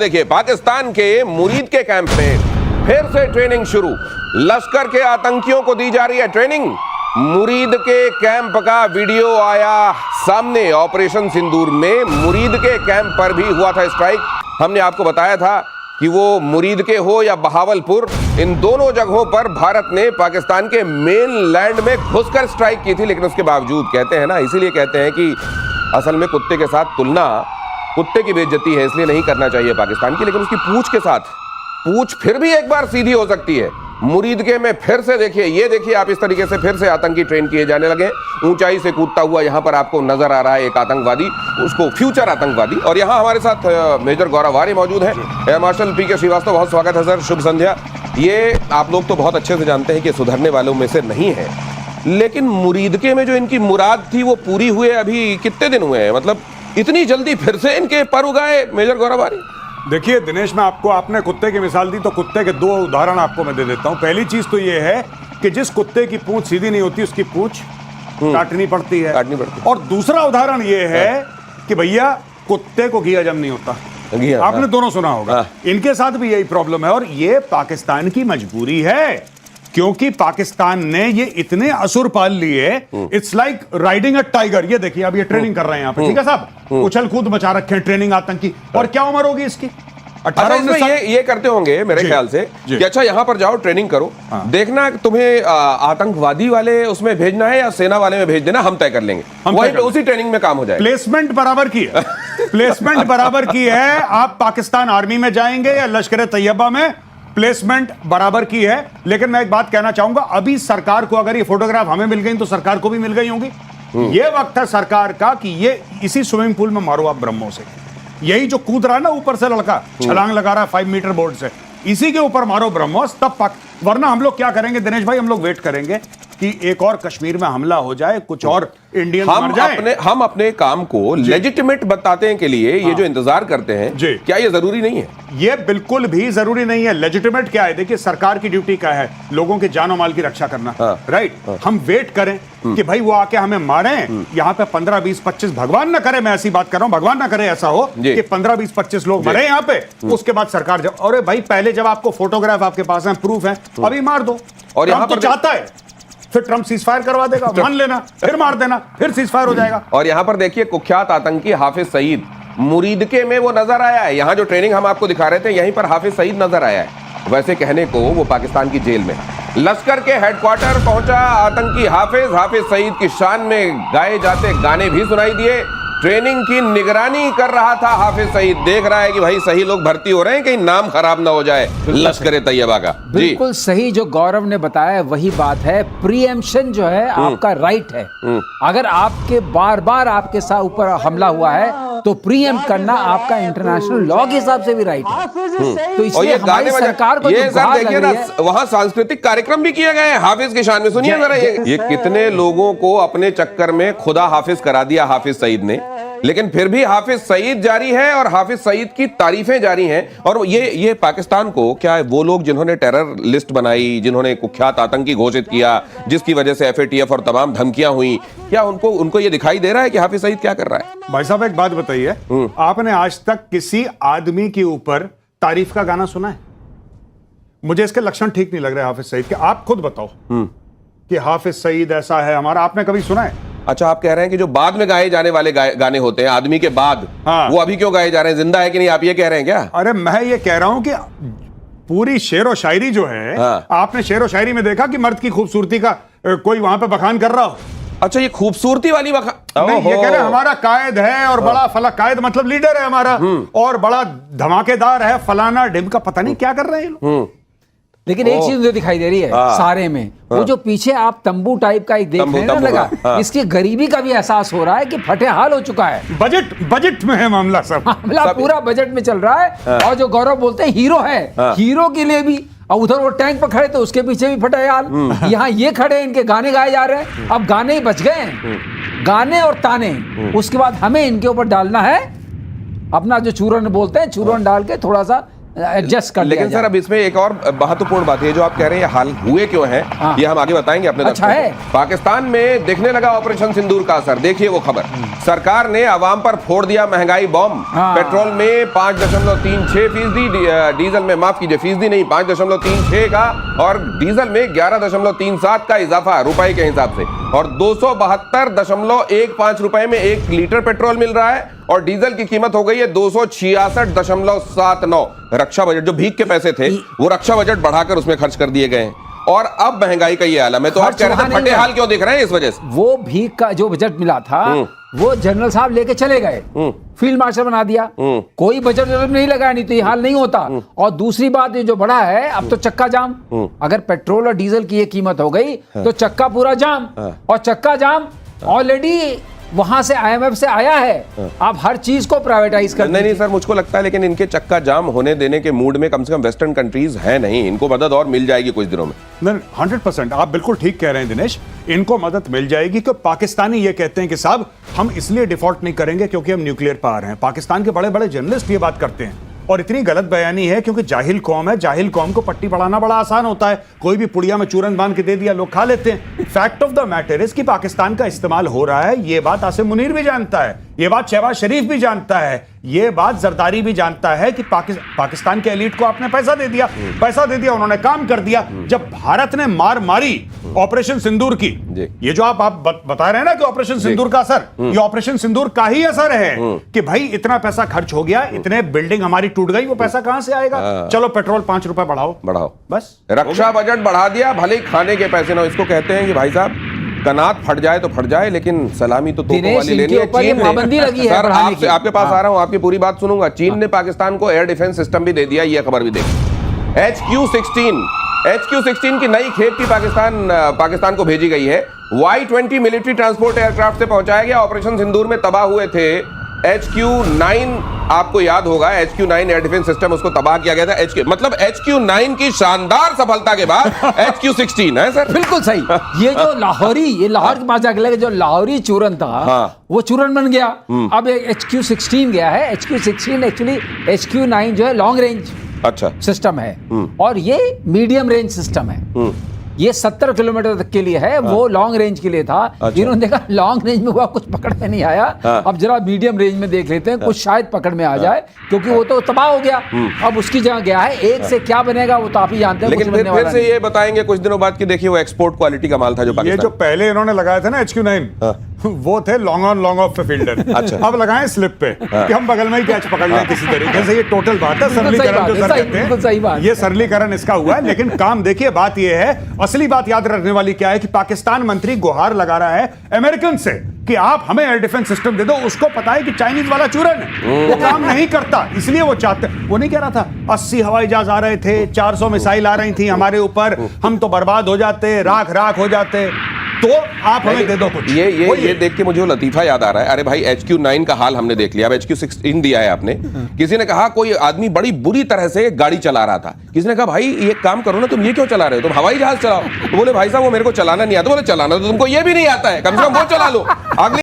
देखिए, पाकिस्तान के मुरीद के कैंप में फिर से ट्रेनिंग शुरू। लश्कर के आतंकियों को दी जा रही है ट्रेनिंग। मुरीद के कैंप का वीडियो आया सामने। ऑपरेशन सिंदूर में मुरीद के कैंप पर भी हुआ था स्ट्राइक। हमने आपको बताया था कि वो मुरीद के हो या बहावलपुर, इन दोनों जगहों पर भारत ने पाकिस्तान के मेन लैंड में घुसकर स्ट्राइक की थी। लेकिन उसके बावजूद कहते हैं ना, इसीलिए कहते हैं कि असल में कुत्ते के साथ तुलना कुत्ते की बेइज्जती है, इसलिए नहीं करना चाहिए पाकिस्तान की। लेकिन उसकी पूंछ के साथ पूंछ फिर भी एक बार सीधी हो सकती है। मुरीद के में फिर से देखिए, ये देखिए आप, इस तरीके से फिर से आतंकी ट्रेन किए जाने लगे। ऊंचाई से कूदता हुआ यहां पर आपको नजर आ रहा है एक आतंकवादी, उसको फ्यूचर आतंकवादी। और यहां हमारे साथ मेजर गौरव आर्य मौजूद है। एयर मार्शल पी के श्रीवास्तव, बहुत स्वागत है सर, शुभ संध्या। ये आप लोग तो बहुत अच्छे से जानते हैं कि सुधरने वालों में से नहीं है, लेकिन मुरीद के में जो इनकी मुराद थी वो पूरी हुए अभी कितने दिन हुए हैं? मतलब इतनी जल्दी फिर से इनके पर उगाए मेजर गौरव आर्य? देखिए दिनेश, मैं आपको, आपने कुत्ते की मिसाल दी तो कुत्ते के दो उदाहरण आपको मैं दे देता हूं। पहली चीज तो ये है कि जिस कुत्ते की पूंछ सीधी नहीं होती उसकी पूंछ काटनी पड़ती है। और दूसरा उदाहरण ये है कि भैया कुत्ते को घी हजम नहीं होता। आपने दोनों सुना होगा। इनके साथ भी यही प्रॉब्लम है और ये पाकिस्तान की मजबूरी है, क्योंकि पाकिस्तान ने ये इतने असुर पाल लिए। It's like riding a tiger. ये देखिए अब ये ट्रेनिंग कर रहे हैं यहाँ पे, ठीक है साहब, उछल कूद मचा रखे हैं, ट्रेनिंग आतंकी। और क्या उम्र होगी इसकी? 18 ये करते होंगे मेरे ख्याल से कि अच्छा यहां पर जाओ ट्रेनिंग करो, देखना तुम्हें आतंकवादी वाले उसमें भेजना है या सेना वाले में भेज देना, हम तय कर लेंगे, वहीं पे उसी ट्रेनिंग में काम हो जाएगा। प्लेसमेंट बराबर की है। प्लेसमेंट बराबर की है। आप पाकिस्तान आर्मी में जाएंगे या लश्कर तैयबा में, प्लेसमेंट बराबर की है। लेकिन मैं एक बात कहना चाहूंगा, अभी सरकार को अगर ये फोटोग्राफ हमें मिल गई तो सरकार को भी मिल गई होंगी। ये वक्त है सरकार का कि ये इसी स्विमिंग पूल में मारो आप ब्रह्मों से। यही जो कूद रहा है ना ऊपर से लड़का, छलांग लगा रहा है 5 मीटर बोर्ड से, इसी के ऊपर मारो ब्रह्मोस, तब पक। वरना हम लोग क्या करेंगे दिनेश भाई, हम लोग वेट करेंगे कि एक और कश्मीर में हमला हो जाए, कुछ और इंडियन मर जाए। हम अपने काम को लेजिटिमेट बताने के लिए ये जो इंतजार करते हैं, क्या ये जरूरी नहीं है? ये बिल्कुल भी जरूरी नहीं है। लेजिटिमेट क्या है? देखिए सरकार की ड्यूटी क्या है? लोगों के जान और माल की रक्षा करना, राइट। हम वेट करें कि भाई वो आके हमें मारे। यहाँ पे 15, 20, 25, भगवान ना करे, मैं ऐसी बात कर रहा हूँ, भगवान ना करे ऐसा हो कि 15, 20, 25 लोग मरे यहाँ पे। उसके बाद सरकार जब, अरे भाई पहले जब आपको फोटोग्राफ आपके पास है, प्रूफ है, अभी मार दो। और यहाँ पर चाहता है फिर ट्रंप सीजफायर करवा देगा, मान लेना, फिर मार देना, फिर सीजफायर हो जाएगा। और यहां पर देखिए कुख्यात आतंकी हाफिज सईद मुरीद के में वो नजर आया है। यहां जो ट्रेनिंग हम आपको दिखा रहे थे, यहीं पर हाफिज सईद नजर आया है। वैसे कहने को वो पाकिस्तान की जेल में लश्कर के हेडक्वार्टर पहुंचा आतंकी हाफिज सईद की शान में गाए जाते गाने भी सुनाई दिए। ट्रेनिंग की निगरानी कर रहा था हाफिज सईद, देख रहा है कि भाई सही लोग भर्ती हो रहे हैं, कहीं नाम खराब ना हो जाए लश्कर तैयबा का। बिल्कुल सही जो गौरव ने बताया वही बात है। प्रीएम्पशन जो है आपका राइट है। अगर आपके बार बार आपके साथ ऊपर हमला हुआ है तो प्रीएम्प्ट करना आपका इंटरनेशनल लॉ के हिसाब से भी राइट है। तो इसलिए हमारी सरकार को ये सर देखिए ना, वहां सांस्कृतिक कार्यक्रम भी किए गए हैं हाफिज की शान में। सुनिए जरा, ये कितने लोगों को अपने चक्कर में खुदा हाफिज करा दिया हाफिज सईद ने, लेकिन फिर भी हाफिज सईद जारी है और हाफिज सईद की तारीफें जारी हैं। और ये पाकिस्तान को क्या है, वो लोग जिन्होंने टेरर लिस्ट बनाई, जिन्होंने कुख्यात आतंकी घोषित किया, जिसकी वजह से FATF और तमाम धमकियां हुई, क्या उनको ये दिखाई दे रहा है कि हाफिज सईद क्या कर रहा है? भाई साहब एक बात बताइए, आपने आज तक किसी आदमी के ऊपर तारीफ का गाना सुना है? मुझे इसके लक्षण ठीक नहीं लग रहे हाफिज सईद के। आप खुद बताओ कि हाफिज सईद ऐसा है हमारा, आपने कभी सुना है? अच्छा, आप कह रहे हैं कि जो बाद में गाए जाने वाले गाने होते हैं आदमी के बाद, वो अभी क्यों गाए जा रहे हैं? जिंदा है कि नहीं, आप ये कह रहे हैं क्या? अरे मैं ये कह रहा हूं कि पूरी शेर और शायरी जो है, आपने शेर और शायरी में देखा कि मर्द की खूबसूरती का कोई वहां पे बखान कर रहा हो? अच्छा, ये खूबसूरती वाली नहीं, ये कह रहे हमारा कायद है और बड़ा फला, कायद मतलब लीडर है हमारा, और बड़ा धमाकेदार है फलाना ढिमका, पता नहीं क्या कर रहे हैं। लेकिन एक चीज मुझे दिखाई दे रही है सारे में, वो जो पीछे आप तंबू टाइप का एक देख रहे हैं ना लगा, इसकी गरीबी का भी एहसास हो रहा है कि फटे हाल हो चुका है। बजट में है मामला, सब मामला पूरा बजट में चल रहा है। और जो गौरव बोलते हैं हीरो है, हीरो के लिए भी, और उधर वो टैंक पर खड़े तो उसके पीछे भी फटे हाल, यहाँ ये खड़े, इनके गाने गाए जा रहे हैं। अब गाने ही बच गए हैं, गाने और ताने। उसके बाद हमें इनके ऊपर डालना है अपना जो चूरन बोलते हैं, चूरन डाल के थोड़ा सा एडजस्ट कर लिया लेकिन सर जाए। अब इसमें एक और महत्वपूर्ण बात है, जो आप कह रहे हैं ये हाल हुए क्यों हैं, हाँ। ये हम आगे बताएंगे अपने अच्छा दर्शकों है। को। पाकिस्तान में दिखने लगा ऑपरेशन सिंदूर का असर, देखिए वो खबर। सरकार ने आवाम पर फोड़ दिया महंगाई बॉम्ब। हाँ। पेट्रोल में 5.36%, डीजल में माफ कीजिए फीसदी नहीं 5.36 का, और डीजल में 11.37 का इजाफा रुपए के हिसाब से, और 272.15 रुपए में 1 लीटर पेट्रोल मिल रहा है, और डीजल की कीमत हो गई है 266.79। रक्षा बजट जो भीख के पैसे थे वो रक्षा बजट बढ़ाकर उसमें खर्च कर दिए गए हैं, और अब महंगाई का ये आलम है। तो आप कह रहे थे फटे हाल क्यों दिख रहे हैं इस वजह से? वो भीख का जो बजट मिला था वो जनरल साहब लेके चले गए, फील्ड मार्शल बना दिया, कोई बजट नहीं लगाया, नहीं तो ये हाल नहीं होता। और दूसरी बात ये जो बड़ा है, अब तो चक्का जाम। अगर पेट्रोल और डीजल की ये कीमत हो गई तो चक्का पूरा जाम, और चक्का जाम ऑलरेडी वहां से IMF से आया है। आप हर चीज को प्राइवेटाइज कर नहीं सर, मुझको लगता है लेकिन इनके चक्का जाम होने देने के मूड में कम से कम वेस्टर्न कंट्रीज है नहीं, इनको मदद और मिल जाएगी कुछ दिनों में। नहीं, 100% आप बिल्कुल ठीक कह रहे हैं दिनेश, इनको मदद मिल जाएगी। क्योंकि पाकिस्तानी ये कहते हैं कि साहब हम इसलिए डिफॉल्ट नहीं करेंगे क्योंकि हम न्यूक्लियर पावर हैं। पाकिस्तान के बड़े बड़े जर्नलिस्ट ये बात करते हैं, और इतनी गलत बयानी है क्योंकि जाहिल कौम है। जाहिल कौम को पट्टी बढ़ाना बड़ा आसान होता है, कोई भी पुड़िया में चूरन बांध के दे दिया, लोग खा लेते हैं। Fact of the matter is कि पाकिस्तान का इस्तेमाल हो रहा है, ये बात आसिम मुनीर भी जानता है, ये बात शहबाज शरीफ भी जानता है, ये बात जरदारी भी जानता है कि पाकिस्तान के एलीट को आपने पैसा दे दिया, उन्होंने काम कर दिया। जब भारत ने मार मारी ऑपरेशन सिंदूर की, ये जो आप बता रहे हैं ना कि ऑपरेशन सिंदूर का असर, ये ऑपरेशन सिंदूर का ही असर है कि भाई इतना पैसा खर्च हो गया, इतने बिल्डिंग हमारी टूट गई, वो पैसा कहां से आएगा? चलो पेट्रोल 5 रुपए बढ़ाओ, बस रक्षा बजट बढ़ा दिया, भले ही खाने के पैसे ना। इसको कहते हैं कि भाई साहब कनात फट जाए तो फट जाए, लेकिन सलामी तो तोपों वाली लेनी है। चीन ने, सर आपके पास आ रहा हूं, आपकी पूरी बात सुनूंगा। चीन ने पाकिस्तान को एयर डिफेंस सिस्टम भी दे दिया, ये खबर भी देखिए। HQ-16 की नई खेप की पाकिस्तान को भेजी गई है। Y-20 मिलिट्री ट्रांसपोर्ट एयरक्राफ्ट से पहुंचाया गया। ऑपरेशन सिंदूर में तबाह हुए थे HQ-9, आपको याद होगा HQ-9 एयर डिफेंस सिस्टम, उसको तबाह किया गया था। मतलब HQ-9 की शानदार सफलता के बाद HQ-16 है सर। बिल्कुल सही। ये जो लाहौर के पास जाके लगे, जो लाहौरी चूरन था, हाँ। वो चूरन बन गया। अब HQ-16 गया है। HQ-16 एक्चुअली HQ-9 जो है लॉन्ग रेंज सिस्टम है, और ये मीडियम रेंज सिस्टम है। ये 70 किलोमीटर तक के लिए है, वो लॉन्ग रेंज के लिए था। इन्होंने देखा लॉन्ग रेंज में हुआ कुछ पकड़ में नहीं आया, अब जरा मीडियम रेंज में देख लेते हैं, कुछ शायद पकड़ में आ जाए, क्योंकि वो तो तबाह हो गया। अब उसकी जगह गया है, एक से क्या बनेगा वो तो आप ही जानते हैं। लेकिन फिर से ये बताएंगे कुछ दिनों बाद कि देखिए वो एक्सपोर्ट क्वालिटी का माल था जो पाकिस्तान। ये जो पहले इन्होंने लगाया था ना HQ-9, वो थे लॉन्ग ऑन लॉन्ग ऑफ पे फील्डर। अब लगाए स्लिप पे कि हम बगल में ही कैच पकड़ लें किसी तरीके से। ये टोटल बात है, सरलीकरण जो सर कहते हैं, ये सरलीकरण इसका हुआ है। लेकिन काम देखिए, बात ये है, असली बात याद रखने वाली क्या है कि पाकिस्तान मंत्री गुहार लगा रहा है अमेरिकन से कि आप हमें एयर डिफेंस सिस्टम दे दो। उसको पता है कि चाइनीज वाला चूरन है, वो काम नहीं करता, इसलिए वो चाहते। वो नहीं कह रहा था 80 हवाई जहाज आ रहे थे, 400 मिसाइल आ रही थी हमारे ऊपर, हम तो बर्बाद हो जाते, राख हो जाते, तो आप हमें दे दो कुछ। ये देख के मुझे लतीफा याद आ रहा है। अरे भाई HQ-9 का हाल हमने देख लिया, अब HQ-16 दिया है आपने। किसी ने कहा कोई आदमी बड़ी बुरी तरह से गाड़ी चला रहा था, किसी ने कहा भाई ये काम करो ना, तुम ये क्यों चला रहे हो, तुम हवाई जहाज चलाओ। तो बोले भाई साहब वो मेरे को चलाना नहीं आता। बोले चलाना तो तुमको ये भी नहीं आता है, कम से कम वो चला लो। अगली